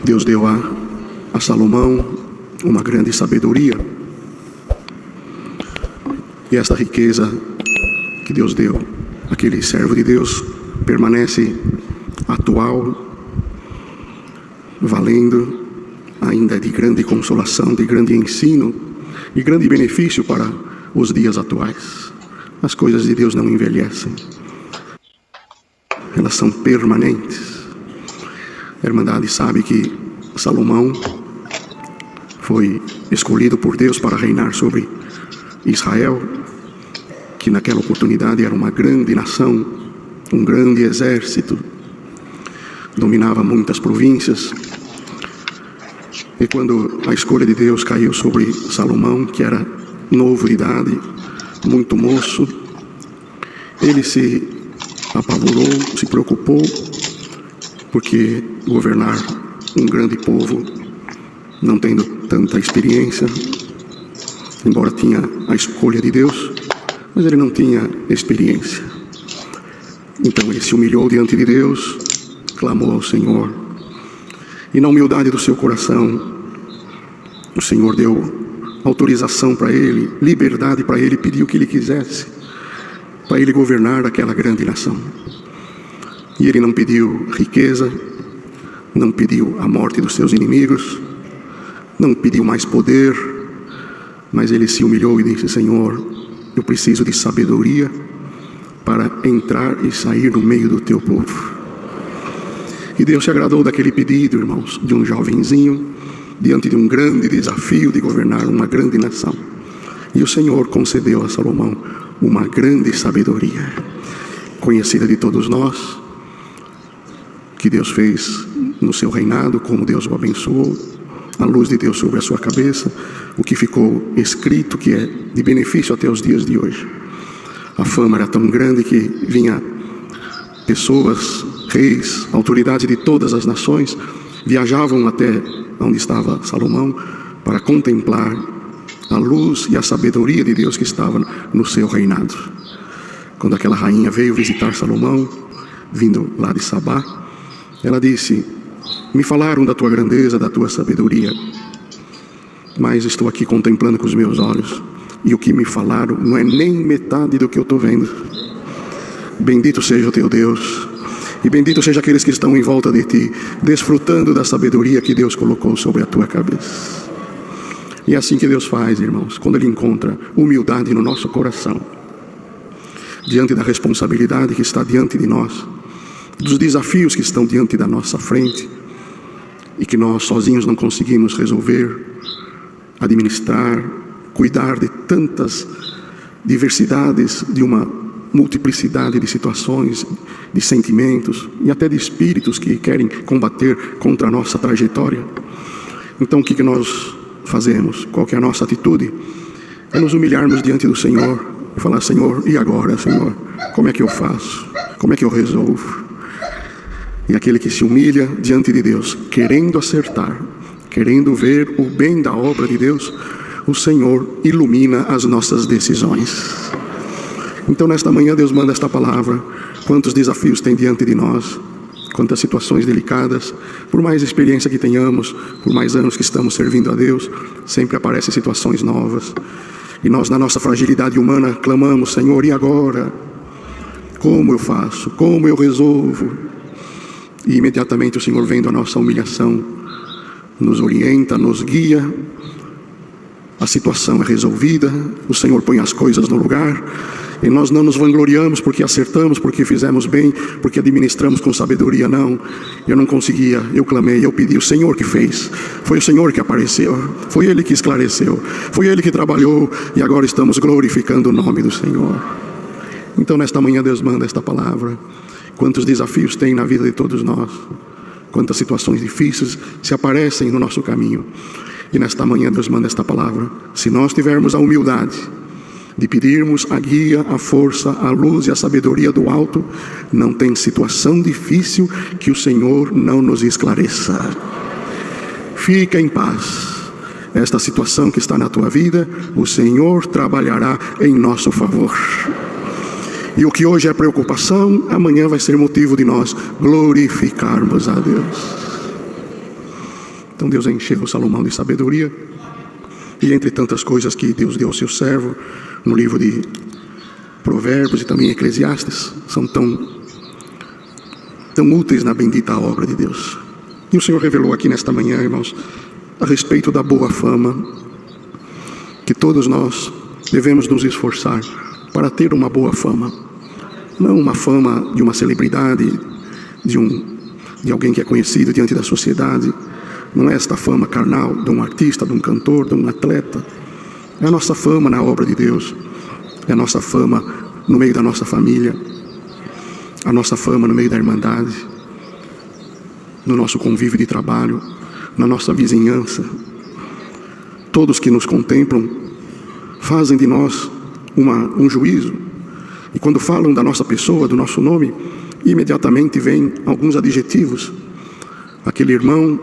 Deus deu a Salomão uma grande sabedoria. E esta riqueza que Deus deu àquele servo de Deus permanece atual, valendo ainda de grande consolação, de grande ensino e grande benefício para os dias atuais. As coisas de Deus não envelhecem, elas são permanentes. A Irmandade sabe que Salomão foi escolhido por Deus para reinar sobre Israel, que naquela oportunidade era uma grande nação, um grande exército, dominava muitas províncias. E quando a escolha de Deus caiu sobre Salomão, que era novo de idade, muito moço, ele se apavorou, se preocupou, porque governar um grande povo, não tendo tanta experiência, embora tinha a escolha de Deus, mas ele não tinha experiência. Então ele se humilhou diante de Deus, clamou ao Senhor, e na humildade do seu coração, o Senhor deu autorização para ele, liberdade para ele, pediu o que ele quisesse, para ele governar aquela grande nação. E ele não pediu riqueza, não pediu a morte dos seus inimigos, não pediu mais poder, mas ele se humilhou e disse: Senhor, eu preciso de sabedoria para entrar e sair no meio do teu povo. E Deus se agradou daquele pedido, irmãos, de um jovenzinho, diante de um grande desafio de governar uma grande nação. E o Senhor concedeu a Salomão uma grande sabedoria, conhecida de todos nós, que Deus fez no seu reinado, como Deus o abençoou, a luz de Deus sobre a sua cabeça, o que ficou escrito, que é de benefício até os dias de hoje. A fama era tão grande que vinha pessoas, reis, autoridades de todas as nações, viajavam até onde estava Salomão para contemplar a luz e a sabedoria de Deus que estava no seu reinado. Quando aquela rainha veio visitar Salomão, vindo lá de Sabá, ela disse: me falaram da tua grandeza, da tua sabedoria, mas estou aqui contemplando com os meus olhos, e o que me falaram não é nem metade do que eu estou vendo. Bendito seja o teu Deus, e bendito seja aqueles que estão em volta de ti, desfrutando da sabedoria que Deus colocou sobre a tua cabeça. E é assim que Deus faz, irmãos, quando Ele encontra humildade no nosso coração, diante da responsabilidade que está diante de nós, dos desafios que estão diante da nossa frente, e que nós sozinhos não conseguimos resolver, administrar, cuidar de tantas diversidades, de uma multiplicidade de situações, de sentimentos e até de espíritos que querem combater contra a nossa trajetória. Então o que nós fazemos? Qual que é a nossa atitude? É nos humilharmos diante do Senhor e falar: Senhor, e agora, Senhor? Como é que eu faço? Como é que eu resolvo? E aquele que se humilha diante de Deus, querendo acertar, querendo ver o bem da obra de Deus, o Senhor ilumina as nossas decisões. Então nesta manhã Deus manda esta palavra. Quantos desafios tem diante de nós, quantas situações delicadas, por mais experiência que tenhamos, por mais anos que estamos servindo a Deus, sempre aparecem situações novas, e nós, na nossa fragilidade humana, clamamos: Senhor, e agora? Como eu faço? Como eu resolvo? E imediatamente o Senhor, vendo a nossa humilhação, nos orienta, nos guia, a situação é resolvida, o Senhor põe as coisas no lugar, e nós não nos vangloriamos porque acertamos, porque fizemos bem, porque administramos com sabedoria. Não, eu não conseguia, eu clamei, eu pedi, o Senhor que fez, foi o Senhor que apareceu, foi Ele que esclareceu, foi Ele que trabalhou, e agora estamos glorificando o nome do Senhor. Então nesta manhã Deus manda esta palavra. Quantos desafios tem na vida de todos nós, quantas situações difíceis se aparecem no nosso caminho, e nesta manhã Deus manda esta palavra. Se nós tivermos a humildade de pedirmos a guia, a força, a luz e a sabedoria do alto, não tem situação difícil que o Senhor não nos esclareça. Fica em paz. Esta situação que está na tua vida, o Senhor trabalhará em nosso favor. E o que hoje é preocupação, amanhã vai ser motivo de nós glorificarmos a Deus. Então Deus encheu Salomão de sabedoria, e entre tantas coisas que Deus deu ao seu servo, no livro de Provérbios e também Eclesiastes, são tão úteis na bendita obra de Deus. E o Senhor revelou aqui nesta manhã, irmãos, a respeito da boa fama, que todos nós devemos nos esforçar para ter uma boa fama. Não uma fama de uma celebridade, de alguém que é conhecido diante da sociedade. Não é esta fama carnal de um artista, de um cantor, de um atleta. É a nossa fama na obra de Deus. É a nossa fama no meio da nossa família. A nossa fama no meio da irmandade. No nosso convívio de trabalho. Na nossa vizinhança. Todos que nos contemplam fazem de nós um juízo. E quando falam da nossa pessoa, do nosso nome, imediatamente vêm alguns adjetivos. Aquele irmão,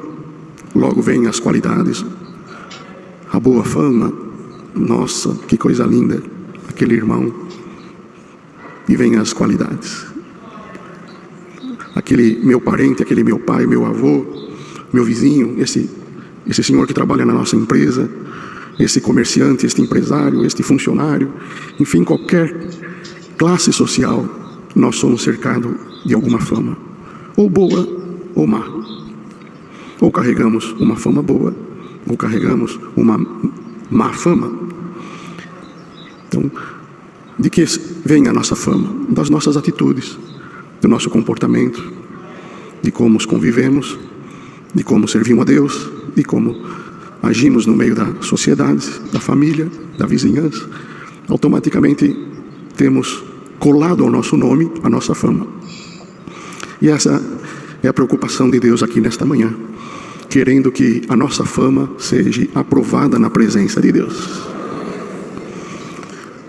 logo vêm as qualidades. A boa fama, nossa, que coisa linda, aquele irmão. E vêm as qualidades. Aquele meu parente, aquele meu pai, meu avô, meu vizinho, esse senhor que trabalha na nossa empresa, esse comerciante, este empresário, este funcionário, enfim, qualquer classe social, nós somos cercados de alguma fama, ou boa ou má. Ou carregamos uma fama boa, ou carregamos uma má fama. Então, de que vem a nossa fama? Das nossas atitudes, do nosso comportamento, de como convivemos, de como servimos a Deus, de como agimos no meio da sociedade, da família, da vizinhança. Automaticamente temos colado ao nosso nome a nossa fama. E essa é a preocupação de Deus aqui nesta manhã, querendo que a nossa fama seja aprovada na presença de Deus.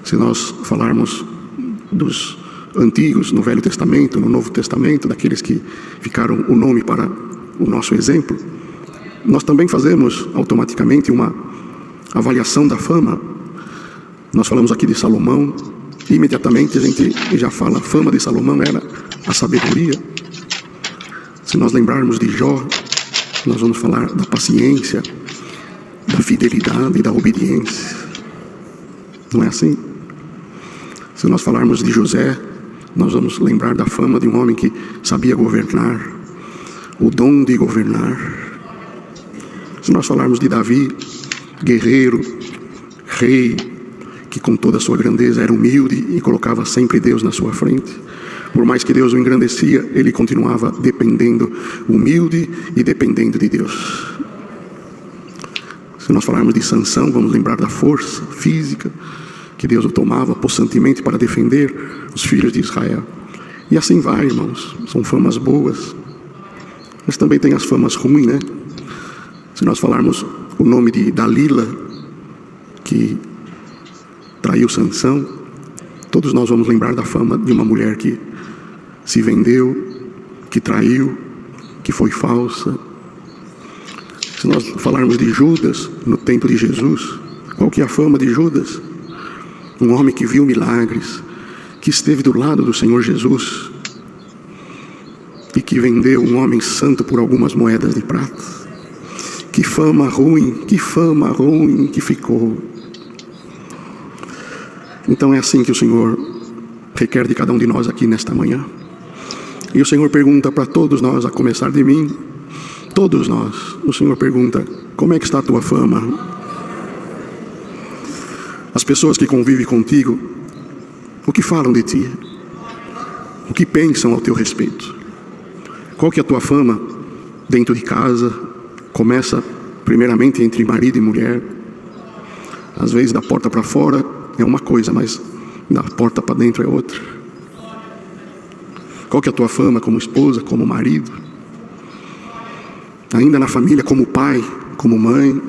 Se nós falarmos dos antigos no Velho Testamento, no Novo Testamento, daqueles que ficaram o nome para o nosso exemplo, nós também fazemos automaticamente uma avaliação da fama. Nós falamos aqui de Salomão, e imediatamente a gente já fala, a fama de Salomão era a sabedoria. Se nós lembrarmos de Jó, nós vamos falar da paciência, da fidelidade e da obediência. Não é assim? Se nós falarmos de José, nós vamos lembrar da fama de um homem que sabia governar, o dom de governar. Se nós falarmos de Davi, guerreiro, rei, que com toda a sua grandeza era humilde e colocava sempre Deus na sua frente. Por mais que Deus o engrandecia, ele continuava dependendo, humilde e dependendo de Deus. Se nós falarmos de Sansão, vamos lembrar da força física, que Deus o tomava possantemente para defender os filhos de Israel. E assim vai, irmãos, são famas boas, mas também tem as famas ruins, né? Se nós falarmos o nome de Dalila, que traiu Sansão, todos nós vamos lembrar da fama de uma mulher que se vendeu, que traiu, que foi falsa. Se nós falarmos de Judas, no tempo de Jesus, qual que é a fama de Judas? Um homem que viu milagres, que esteve do lado do Senhor Jesus e que vendeu um homem santo por algumas moedas de prata. Que fama ruim que ficou. Então é assim que o Senhor requer de cada um de nós aqui nesta manhã. E o Senhor pergunta para todos nós, a começar de mim, todos nós, o Senhor pergunta, como é que está a tua fama? As pessoas que convivem contigo, o que falam de ti? O que pensam ao teu respeito? Qual que é a tua fama dentro de casa? Começa primeiramente entre marido e mulher. Às vezes da porta para fora é uma coisa, mas da porta para dentro é outra. Qual que é a tua fama como esposa, como marido? Ainda na família, como pai, como mãe?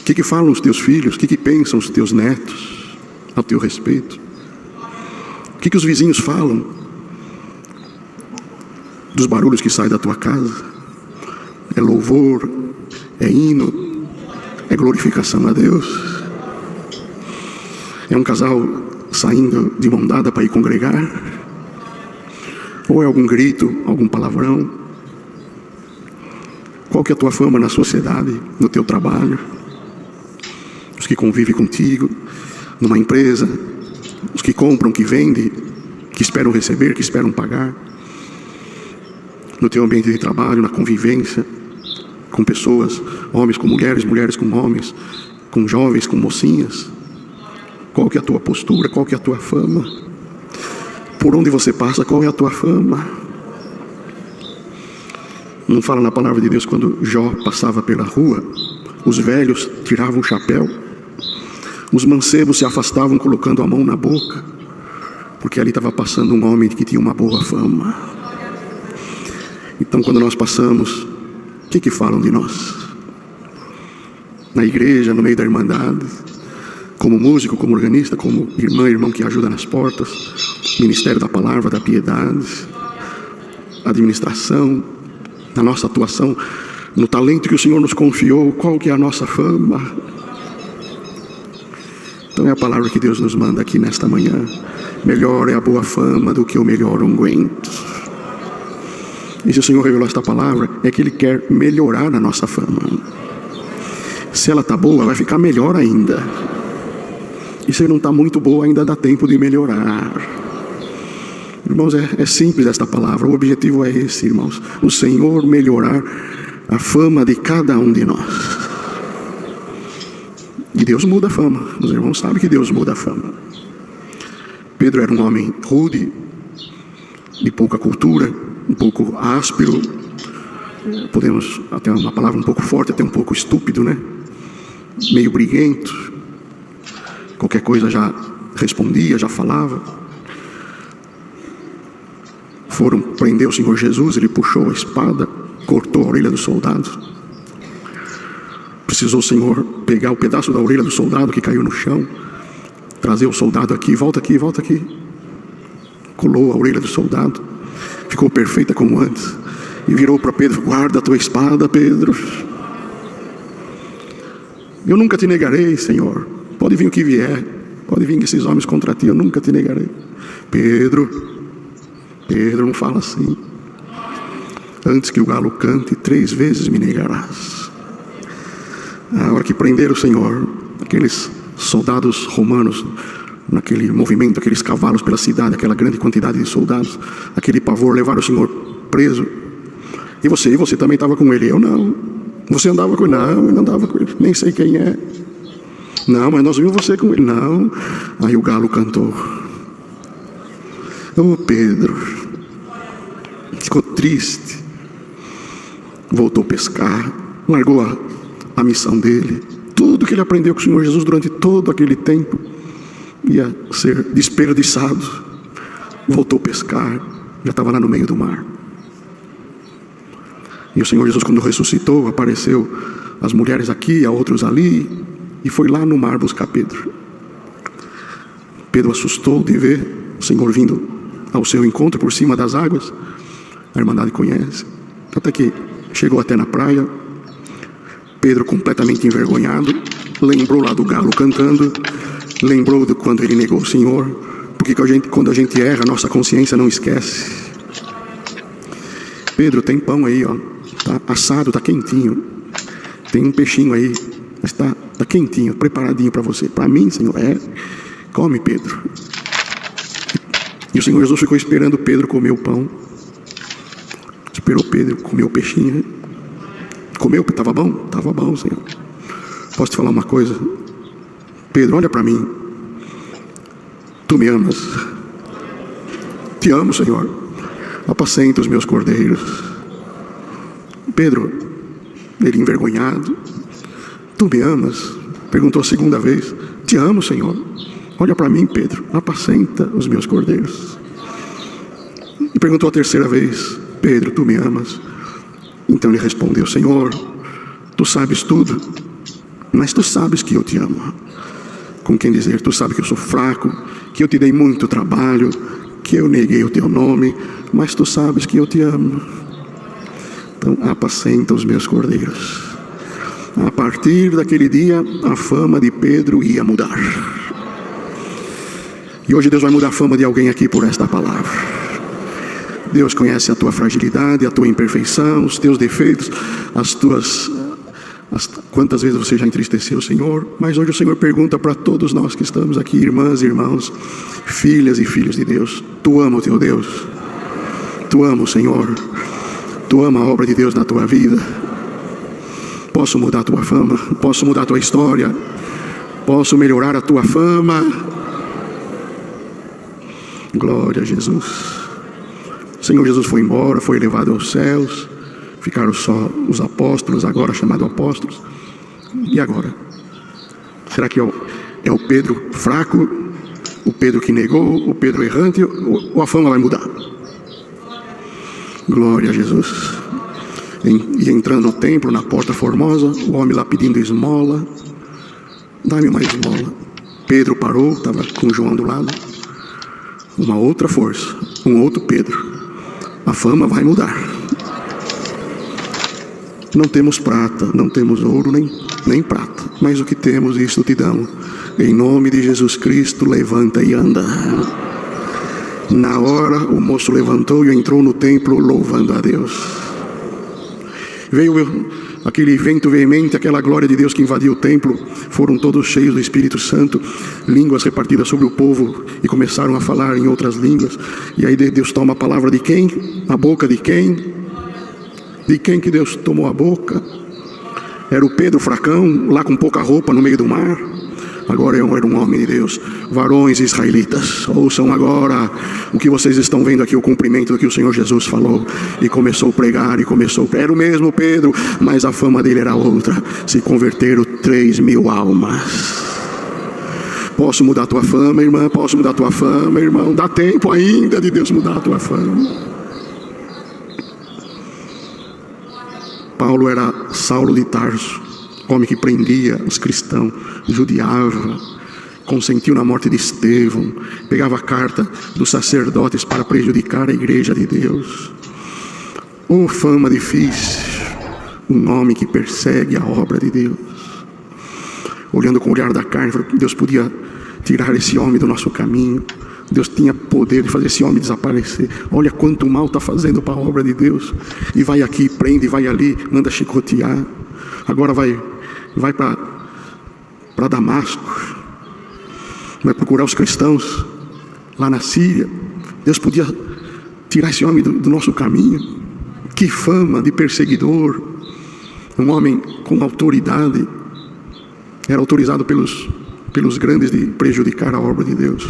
O que falam os teus filhos? O que pensam os teus netos ao teu respeito? O que os vizinhos falam dos barulhos que saem da tua casa? É louvor, é hino, é glorificação a Deus? É um casal saindo de mão dada para ir congregar? Ou é algum grito, algum palavrão? Qual que é a tua fama na sociedade, no teu trabalho? Os que convivem contigo, numa empresa, os que compram, que vendem, que esperam receber, que esperam pagar. No teu ambiente de trabalho, na convivência, com pessoas, homens com mulheres, mulheres com homens, com jovens, com mocinhas. Qual que é a tua postura, qual que é a tua fama? Por onde você passa, qual é a tua fama? Não fala na palavra de Deus quando Jó passava pela rua, os velhos tiravam o chapéu, os mancebos se afastavam colocando a mão na boca, porque ali estava passando um homem que tinha uma boa fama. Então quando nós passamos, o que falam de nós? Na igreja, no meio da irmandade, como músico, como organista, como irmã, irmão que ajuda nas portas, ministério da palavra, da piedade, administração, na nossa atuação, no talento que o Senhor nos confiou, qual que é a nossa fama? Então é a palavra que Deus nos manda aqui nesta manhã. Melhor é a boa fama do que o melhor unguento. E se o Senhor revelou esta palavra, é que Ele quer melhorar a nossa fama. Se ela está boa, vai ficar melhor ainda. E se não está muito boa, ainda dá tempo de melhorar. Irmãos, é simples esta palavra. O objetivo é esse, irmãos. O Senhor melhorar a fama de cada um de nós. E Deus muda a fama. Os irmãos sabem que Deus muda a fama. Pedro era um homem rude, de pouca cultura, um pouco áspero. Podemos, até uma palavra um pouco forte, até um pouco estúpido, né? Meio briguento. Qualquer coisa já respondia, já falava. Foram prender o Senhor Jesus, ele puxou a espada, cortou a orelha do soldado. Precisou o Senhor pegar o pedaço da orelha do soldado que caiu no chão, trazer o soldado aqui, volta aqui, volta aqui. Colou a orelha do soldado, ficou perfeita como antes, e virou para Pedro: guarda a tua espada, Pedro. Eu nunca te negarei, Senhor. Pode vir o que vier, pode vir esses homens contra ti, eu nunca te negarei. Pedro, não fala assim. Antes que o galo cante, 3 vezes me negarás. A hora que prenderam o Senhor, aqueles soldados romanos, naquele movimento, aqueles cavalos pela cidade, aquela grande quantidade de soldados, aquele pavor, levaram o Senhor preso. E você também estava com ele? Eu não. Você andava com ele? Não, eu não andava com ele, nem sei quem é. Não, mas nós vimos você com ele. Não. Aí o galo cantou. Pedro ficou triste, voltou a pescar, largou a missão dele. Tudo que ele aprendeu com o Senhor Jesus durante todo aquele tempo ia ser desperdiçado. Voltou a pescar, já estava lá no meio do mar. E o Senhor Jesus, quando ressuscitou, apareceu as mulheres aqui, a outros ali, e foi lá no mar buscar Pedro. Pedro assustou de ver o Senhor vindo ao seu encontro por cima das águas. A irmandade conhece. Até que chegou até na praia. Pedro, completamente envergonhado, lembrou lá do galo cantando, lembrou de quando ele negou o Senhor, porque quando a gente erra, nossa consciência não esquece. Pedro, tem pão aí, ó, tá assado, tá quentinho. Tem um peixinho aí, mas tá quentinho, preparadinho para você. Para mim, Senhor, come, Pedro. E o Senhor Jesus ficou esperando Pedro comer o pão. Esperou Pedro comer o peixinho. Comeu, estava bom? Estava bom, Senhor. Posso te falar uma coisa? Pedro, olha para mim. Tu me amas. Te amo, Senhor. Apacenta os meus cordeiros. Pedro, ele envergonhado. Tu me amas? Perguntou a segunda vez. Te amo, Senhor. Olha para mim, Pedro, apacenta os meus cordeiros. E perguntou a terceira vez: Pedro, tu me amas? Então ele respondeu: Senhor, tu sabes tudo, mas tu sabes que eu te amo. Com quem dizer, tu sabes que eu sou fraco, que eu te dei muito trabalho, que eu neguei o teu nome, mas tu sabes que eu te amo. Então apacenta os meus cordeiros. A partir daquele dia, a fama de Pedro ia mudar. E hoje Deus vai mudar a fama de alguém aqui por esta palavra. Deus conhece a tua fragilidade, a tua imperfeição, os teus defeitos, quantas vezes você já entristeceu o Senhor. Mas hoje o Senhor pergunta para todos nós que estamos aqui, irmãs e irmãos, filhas e filhos de Deus: tu ama o teu Deus? Tu ama o Senhor? Tu ama a obra de Deus na tua vida? Posso mudar a tua fama? Posso mudar a tua história? Posso melhorar a tua fama? Glória a Jesus. O Senhor Jesus foi embora, foi elevado aos céus. Ficaram só os apóstolos, agora chamados apóstolos. E agora? Será que é o Pedro fraco, o Pedro que negou, o Pedro errante, ou a fama vai mudar? Glória a Jesus. E entrando no templo, na porta formosa, o homem lá pedindo esmola: dá-me uma esmola. Pedro parou, estava com João do lado. Uma outra força, um outro Pedro. A fama vai mudar. Não temos prata, não temos ouro, nem prata, mas o que temos, isto te damos. Em nome de Jesus Cristo, levanta e anda. Na hora, o moço levantou e entrou no templo louvando a Deus. Veio aquele vento veemente, aquela glória de Deus que invadiu o templo. Foram todos cheios do Espírito Santo, línguas repartidas sobre o povo, e começaram a falar em outras línguas. E aí Deus toma a palavra de quem? A boca de quem? De quem que Deus tomou a boca? Era o Pedro fracão, lá com pouca roupa no meio do mar? Agora era um homem de Deus. Varões israelitas, ouçam agora o que vocês estão vendo aqui, o cumprimento do que o Senhor Jesus falou. E começou a pregar, era o mesmo Pedro, mas a fama dele era outra. Se converteram 3.000 almas. Posso mudar a tua fama, irmã? Posso mudar a tua fama, irmão? Dá tempo ainda de Deus mudar a tua fama. Paulo era Saulo de Tarso, homem que prendia os cristãos, judiava, consentiu na morte de Estevão, pegava a carta dos sacerdotes para prejudicar a igreja de Deus. Oh, fama difícil, um homem que persegue a obra de Deus. Olhando com o olhar da carne, Deus podia tirar esse homem do nosso caminho. Deus tinha poder de fazer esse homem desaparecer. Olha quanto mal está fazendo para a obra de Deus. E vai aqui, prende, vai ali, manda chicotear. Agora vai para Damasco. Vai procurar os cristãos lá na Síria. Deus podia tirar esse homem do nosso caminho. Que fama de perseguidor. Um homem com autoridade. Era autorizado pelos grandes de prejudicar a obra de Deus.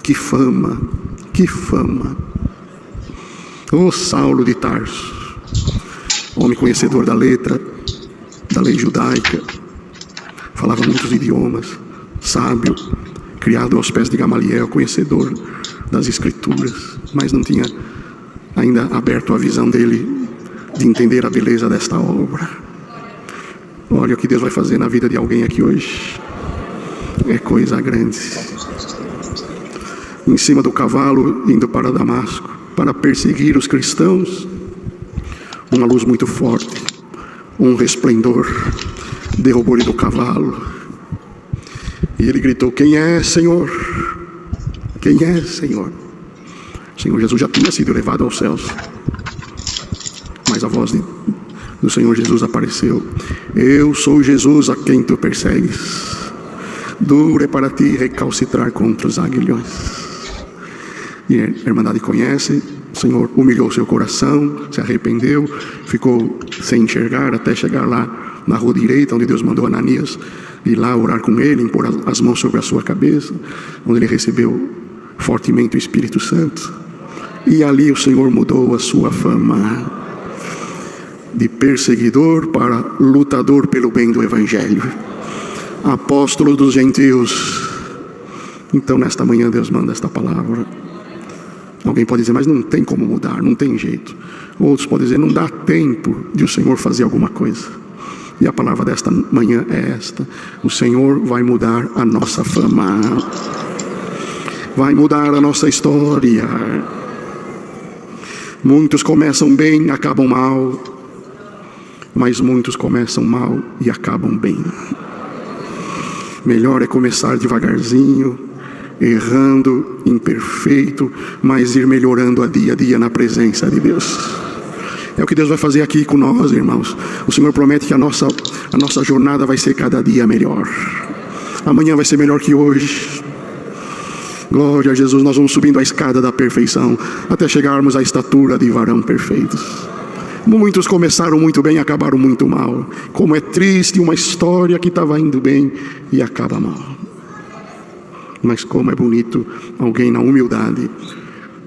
Que fama, que fama. Oh, Saulo de Tarso, homem conhecedor da letra, da lei judaica, falava muitos idiomas, sábio, criado aos pés de Gamaliel, conhecedor das Escrituras, mas não tinha ainda aberto a visão dele de entender a beleza desta obra. Olha o que Deus vai fazer na vida de alguém aqui hoje. É coisa grande. Em cima do cavalo, indo para Damasco, para perseguir os cristãos, uma luz muito forte, um resplendor, derrubou-lhe do cavalo, e ele gritou: quem é, Senhor? Quem é, Senhor? O Senhor Jesus já tinha sido levado aos céus, mas a voz do Senhor Jesus apareceu: eu sou Jesus a quem tu persegues, duro é para ti recalcitrar contra os aguilhões. E a Irmandade conhece, o Senhor humilhou seu coração, se arrependeu, ficou sem enxergar até chegar lá na rua direita, onde Deus mandou Ananias ir lá orar com ele, impor as mãos sobre a sua cabeça, onde ele recebeu fortemente o Espírito Santo. E ali o Senhor mudou a sua fama de perseguidor para lutador pelo bem do Evangelho, apóstolo dos gentios. Então nesta manhã Deus manda esta palavra. Alguém pode dizer: mas não tem como mudar, não tem jeito. Outros podem dizer: não dá tempo de o Senhor fazer alguma coisa. E a palavra desta manhã é esta: o Senhor vai mudar a nossa fama, vai mudar a nossa história. Muitos começam bem, acabam mal, mas muitos começam mal e acabam bem. Melhor é começar devagarzinho, errando, imperfeito, mas ir melhorando a dia na presença de Deus. É o que Deus vai fazer aqui com nós, irmãos. O Senhor promete que a nossa jornada vai ser cada dia melhor. Amanhã vai ser melhor que hoje. Glória a Jesus. Nós vamos subindo a escada da perfeição até chegarmos à estatura de varão perfeito. Muitos começaram muito bem e acabaram muito mal. Como é triste uma história que estava indo bem e acaba mal. Mas como é bonito alguém na humildade,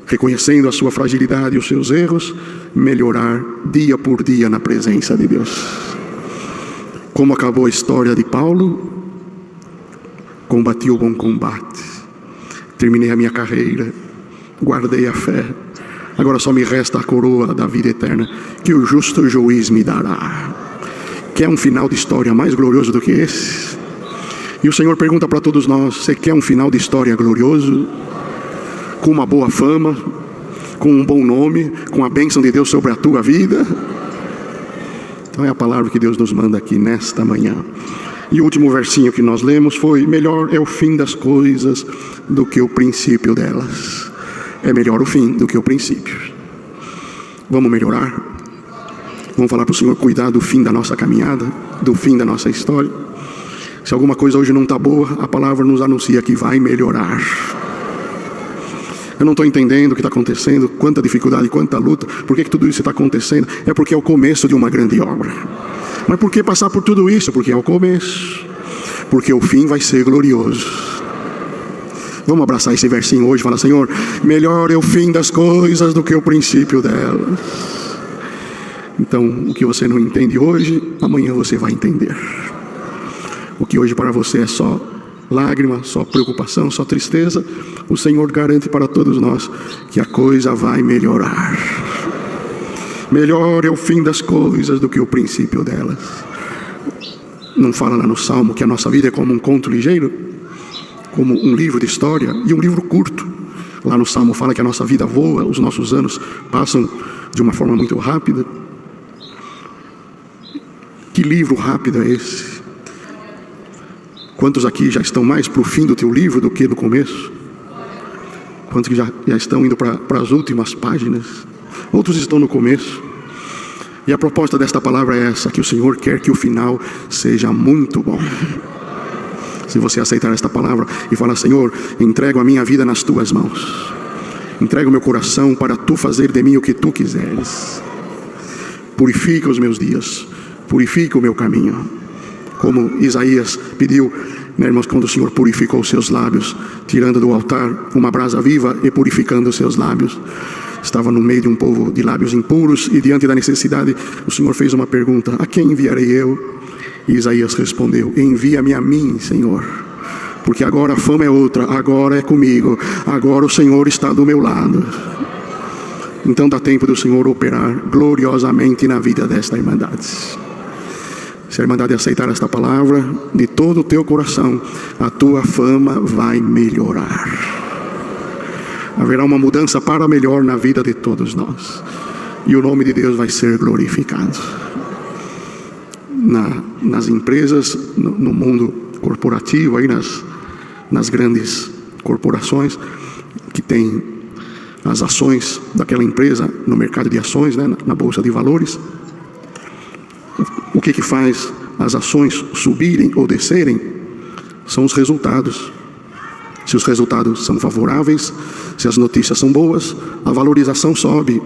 reconhecendo a sua fragilidade e os seus erros, melhorar dia por dia na presença de Deus. Como acabou a história de Paulo? Combati o bom combate, terminei a minha carreira, guardei a fé, agora só me resta a coroa da vida eterna, que o justo juiz me dará. Quer um final de história mais glorioso do que esse? E o Senhor pergunta para todos nós: você quer um final de história glorioso? Com uma boa fama, com um bom nome, com a bênção de Deus sobre a tua vida? Então é a palavra que Deus nos manda aqui nesta manhã. E o último versinho que nós lemos foi: melhor é o fim das coisas do que o princípio delas. É melhor o fim do que o princípio. Vamos melhorar? Vamos falar para o Senhor cuidar do fim da nossa caminhada, do fim da nossa história. Se alguma coisa hoje não está boa, a palavra nos anuncia que vai melhorar. Eu não estou entendendo o que está acontecendo, quanta dificuldade, quanta luta. Por que tudo isso está acontecendo? É porque é o começo de uma grande obra. Mas por que passar por tudo isso? Porque é o começo. Porque o fim vai ser glorioso. Vamos abraçar esse versinho hoje e falar: Senhor, melhor é o fim das coisas do que o princípio delas. Então, o que você não entende hoje, amanhã você vai entender. O que hoje para você é só lágrima, só preocupação, só tristeza, o Senhor garante para todos nós que a coisa vai melhorar. Melhor é o fim das coisas do que o princípio delas. Não fala lá no Salmo que a nossa vida é como um conto ligeiro, como um livro de história e um livro curto? Lá no Salmo fala que a nossa vida voa, os nossos anos passam de uma forma muito rápida. Que livro rápido é esse? Quantos aqui já estão mais para o fim do teu livro do que no começo? Quantos que já estão indo para as últimas páginas? Outros estão no começo. E a proposta desta palavra é essa: que o Senhor quer que o final seja muito bom. Se você aceitar esta palavra e falar: Senhor, entrego a minha vida nas tuas mãos, entrego o meu coração para tu fazer de mim o que tu quiseres. Purifica os meus dias, purifica o meu caminho. Como Isaías pediu, né, irmãos, quando o Senhor purificou os seus lábios, tirando do altar uma brasa viva e purificando os seus lábios. Estava no meio de um povo de lábios impuros e diante da necessidade, o Senhor fez uma pergunta: a quem enviarei eu? E Isaías respondeu: envia-me a mim, Senhor, porque agora a fama é outra, agora é comigo, agora o Senhor está do meu lado. Então dá tempo do Senhor operar gloriosamente na vida desta irmandade. Se a irmandade aceitar esta palavra de todo o teu coração, a tua fama vai melhorar. Haverá uma mudança para melhor na vida de todos nós. E o nome de Deus vai ser glorificado. Nas empresas, no mundo corporativo, aí nas grandes corporações que tem as ações daquela empresa no mercado de ações, né, na bolsa de valores. O que faz as ações subirem ou descerem são os resultados. Se os resultados são favoráveis, se as notícias são boas, a valorização sobe.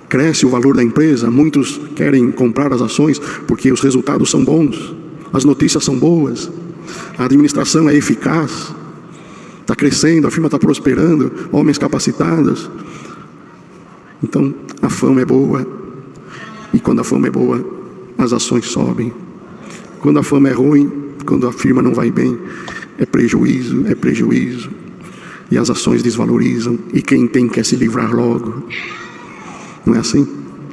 Cresce o valor da empresa. Muitos querem comprar as ações porque os resultados são bons, as notícias são boas, a administração é eficaz, está crescendo, a firma está prosperando, homens capacitados. Então a fama é boa. E quando a fama é boa, as ações sobem. Quando a fama é ruim, quando a firma não vai bem, é prejuízo. E as ações desvalorizam. E quem tem quer se livrar logo. Não é assim?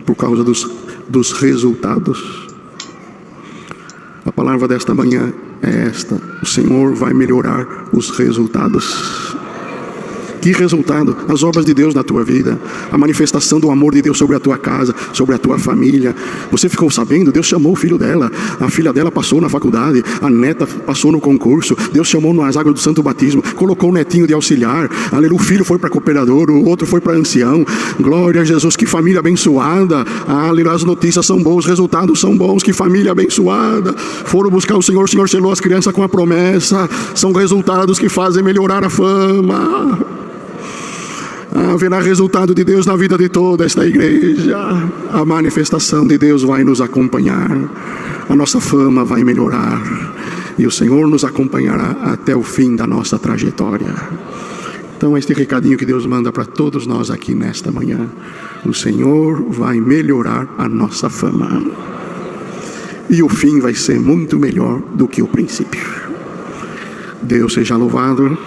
Por causa dos resultados. A palavra desta manhã é esta: o Senhor vai melhorar os resultados. Que resultado? As obras de Deus na tua vida, a manifestação do amor de Deus sobre a tua casa, sobre a tua família. Você ficou sabendo? Deus chamou o filho dela, a filha dela passou na faculdade, a neta passou no concurso, Deus chamou nas águas do santo batismo, colocou o netinho de auxiliar, aleluia, o filho foi para cooperador, o outro foi para ancião. Glória a Jesus, que família abençoada. Aleluia, as notícias são boas, os resultados são bons, que família abençoada. Foram buscar o Senhor selou as crianças com a promessa. São resultados que fazem melhorar a fama. Haverá resultado de Deus na vida de toda esta igreja. A manifestação de Deus vai nos acompanhar. A nossa fama vai melhorar. E o Senhor nos acompanhará até o fim da nossa trajetória. Então, este recadinho que Deus manda para todos nós aqui nesta manhã. O Senhor vai melhorar a nossa fama. E o fim vai ser muito melhor do que o princípio. Deus seja louvado.